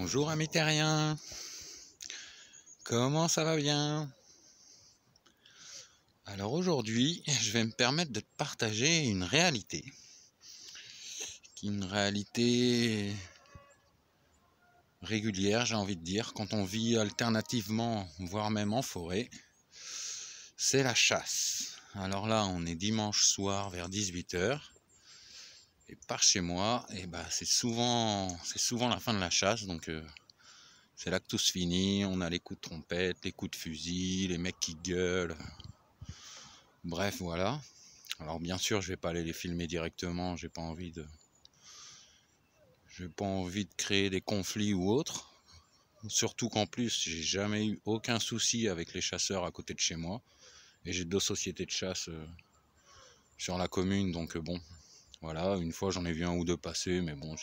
Bonjour amis terriens, comment ça va bien? Alors aujourd'hui, je vais me permettre de te partager une réalité. Une réalité régulière, j'ai envie de dire, quand on vit alternativement, voire même en forêt, c'est la chasse. Alors là, on est dimanche soir vers 18h, et par chez moi, c'est souvent la fin de la chasse, donc c'est là que tout se finit. On a les coups de trompette, les coups de fusil, les mecs qui gueulent. Bref, voilà. Alors bien sûr, je vais pas aller les filmer directement, j'ai pas envie de créer des conflits ou autre. Surtout qu'en plus, j'ai jamais eu aucun souci avec les chasseurs à côté de chez moi. Et j'ai 2 sociétés de chasse sur la commune, donc bon, voilà. Une fois, j'en ai vu 1 ou 2 passer, mais bon,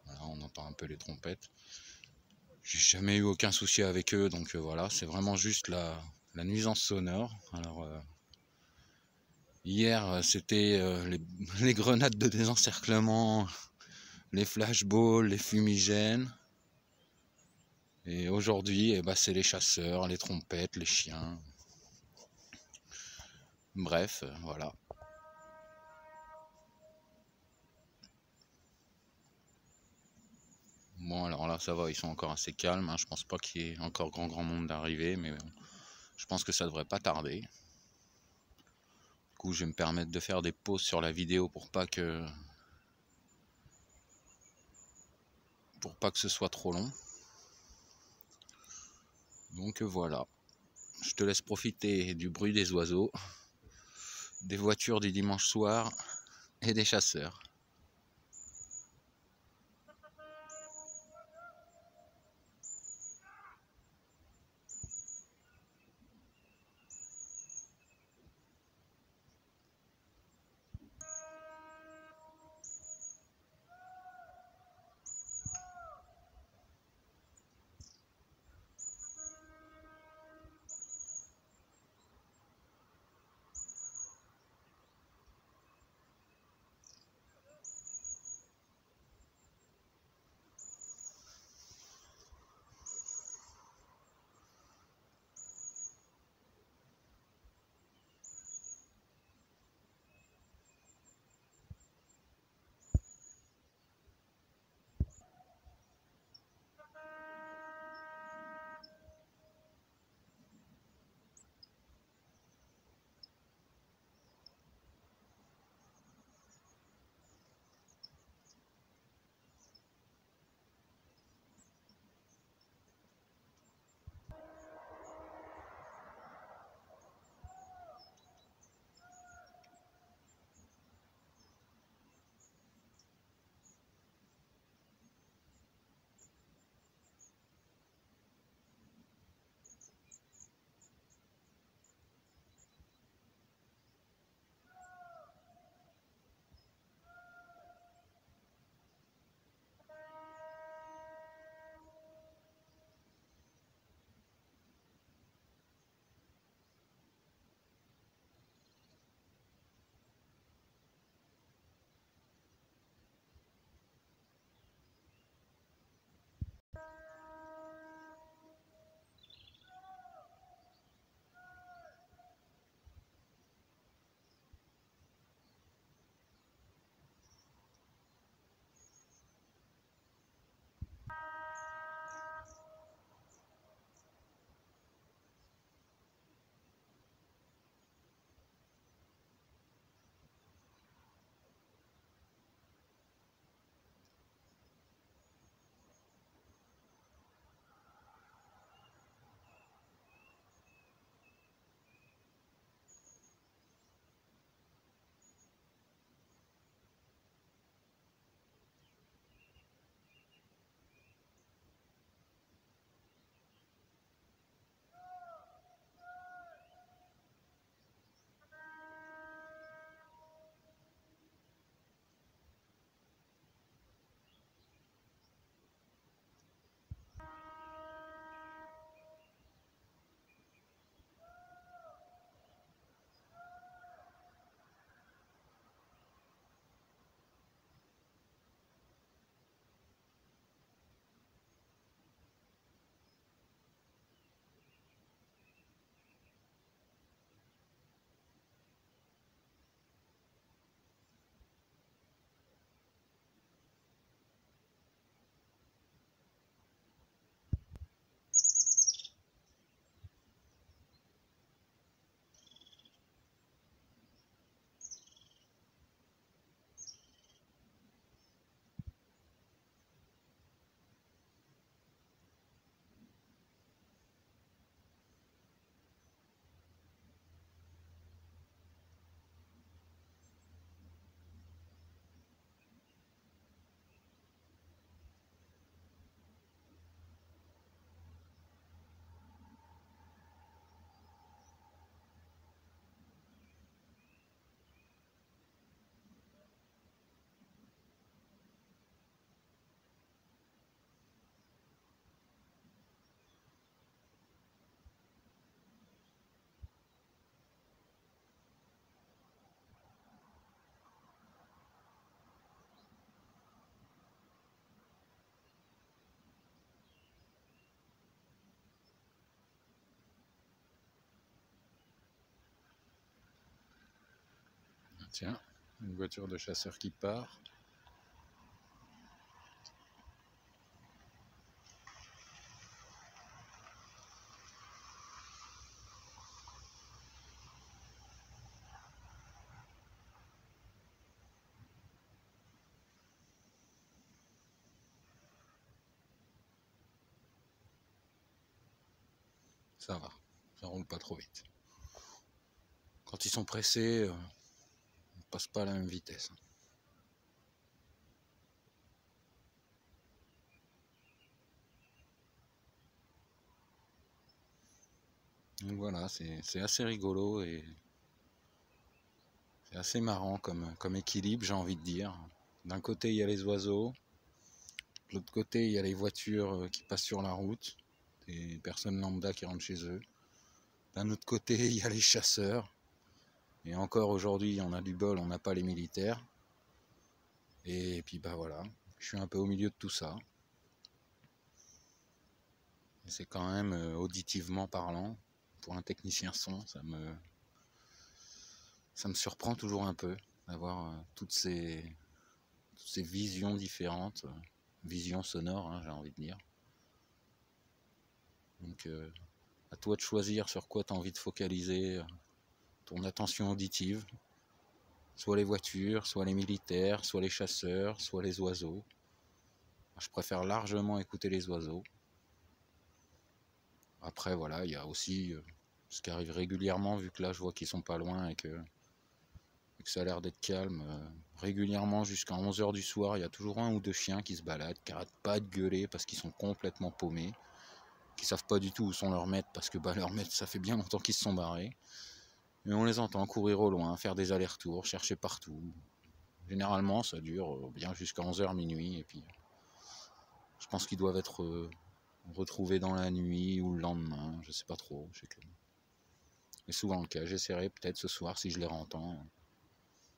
voilà, on entend un peu les trompettes. J'ai jamais eu aucun souci avec eux, donc voilà, c'est vraiment juste la nuisance sonore. Alors hier, c'était les grenades de désencerclement, les flashballs, les fumigènes. Et aujourd'hui, c'est les chasseurs, les trompettes, les chiens. Bref, voilà. Bon, alors là, ça va, ils sont encore assez calmes, hein. Je pense pas qu'il y ait encore grand monde d'arriver, mais bon, je pense que ça devrait pas tarder. Du coup, je vais me permettre de faire des pauses sur la vidéo pour pas que ce soit trop long. Donc voilà. Je te laisse profiter du bruit des oiseaux, des voitures du dimanche soir et des chasseurs. Tiens, une voiture de chasseur qui part. Ça va, ça roule pas trop vite. Quand ils sont pressés, on passe pas à la même vitesse. Donc voilà, c'est assez rigolo et c'est assez marrant comme équilibre, j'ai envie de dire. D'un côté, il y a les oiseaux, de l'autre côté, il y a les voitures qui passent sur la route, des personnes lambda qui rentrent chez eux. D'un autre côté, il y a les chasseurs. Et encore aujourd'hui, on a du bol, on n'a pas les militaires. Et puis bah voilà, je suis un peu au milieu de tout ça. Et c'est quand même auditivement parlant, pour un technicien son, ça me surprend toujours un peu d'avoir toutes ces visions différentes, visions sonores, hein, j'ai envie de dire. Donc à toi de choisir sur quoi tu as envie de focaliser ton attention auditive. Soit les voitures, soit les militaires, soit les chasseurs, soit les oiseaux. Je préfère largement écouter les oiseaux. Après voilà, il y a aussi ce qui arrive régulièrement, vu que là je vois qu'ils sont pas loin et que ça a l'air d'être calme. Régulièrement jusqu'à 11h du soir, il y a toujours un ou deux chiens qui se baladent, qui n'arrêtent pas de gueuler parce qu'ils sont complètement paumés, qui savent pas du tout où sont leurs maîtres parce que leurs maîtres, ça fait bien longtemps qu'ils se sont barrés. Et on les entend courir au loin, faire des allers-retours, chercher partout. Généralement, ça dure bien jusqu'à 11h minuit. Et puis, je pense qu'ils doivent être retrouvés dans la nuit ou le lendemain. Je sais pas trop. C'est souvent le cas. J'essaierai peut-être ce soir si je les entends.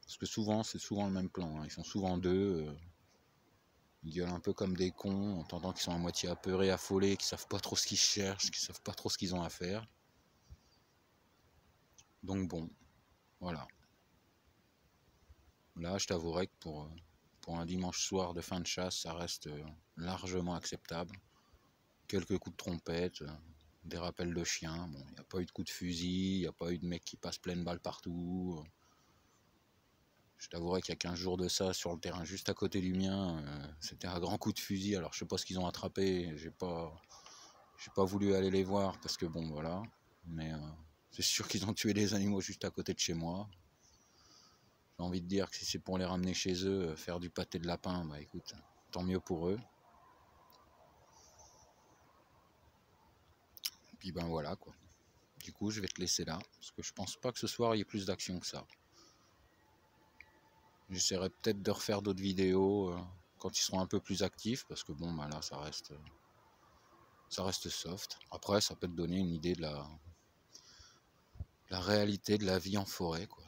Parce que souvent, c'est souvent le même plan. Ils sont souvent deux. Ils gueulent un peu comme des cons, entendant qu'ils sont à moitié apeurés, affolés, qu'ils savent pas trop ce qu'ils cherchent, qu'ils savent pas trop ce qu'ils ont à faire. Donc bon, voilà. Là, je t'avouerai que pour un dimanche soir de fin de chasse, ça reste largement acceptable. Quelques coups de trompette, des rappels de chiens. Bon, il n'y a pas eu de coups de fusil, il n'y a pas eu de mecs qui passent pleine balle partout. Je t'avouerai qu'il y a 15 jours de ça, sur le terrain juste à côté du mien, c'était un grand coup de fusil. Alors je sais pas ce qu'ils ont attrapé, j'ai pas voulu aller les voir parce que bon voilà. Mais c'est sûr qu'ils ont tué des animaux juste à côté de chez moi. J'ai envie de dire que si c'est pour les ramener chez eux, faire du pâté de lapin, bah écoute, tant mieux pour eux. Et puis ben voilà quoi. Du coup je vais te laisser là, parce que je pense pas que ce soir il y ait plus d'action que ça. J'essaierai peut-être de refaire d'autres vidéos quand ils seront un peu plus actifs, parce que bon bah là ça reste soft. Après ça peut te donner une idée de la réalité de la vie en forêt quoi.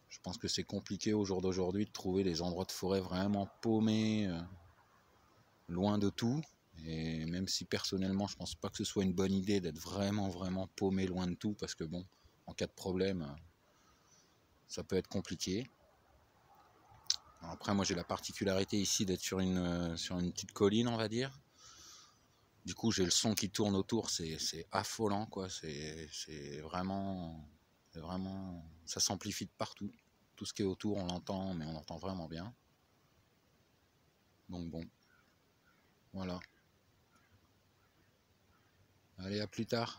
Je pense que c'est compliqué au jour d'aujourd'hui de trouver des endroits de forêt vraiment paumés, loin de tout. Et même si personnellement je pense pas que ce soit une bonne idée d'être vraiment paumé loin de tout, parce que bon, en cas de problème, ça peut être compliqué. Alors après moi j'ai la particularité ici d'être sur une petite colline, on va dire. Du coup j'ai le son qui tourne autour, c'est affolant quoi, c'est vraiment, ça s'amplifie de partout. Tout ce qui est autour on l'entend, mais on l'entend vraiment bien. Donc bon, voilà. Allez, à plus tard.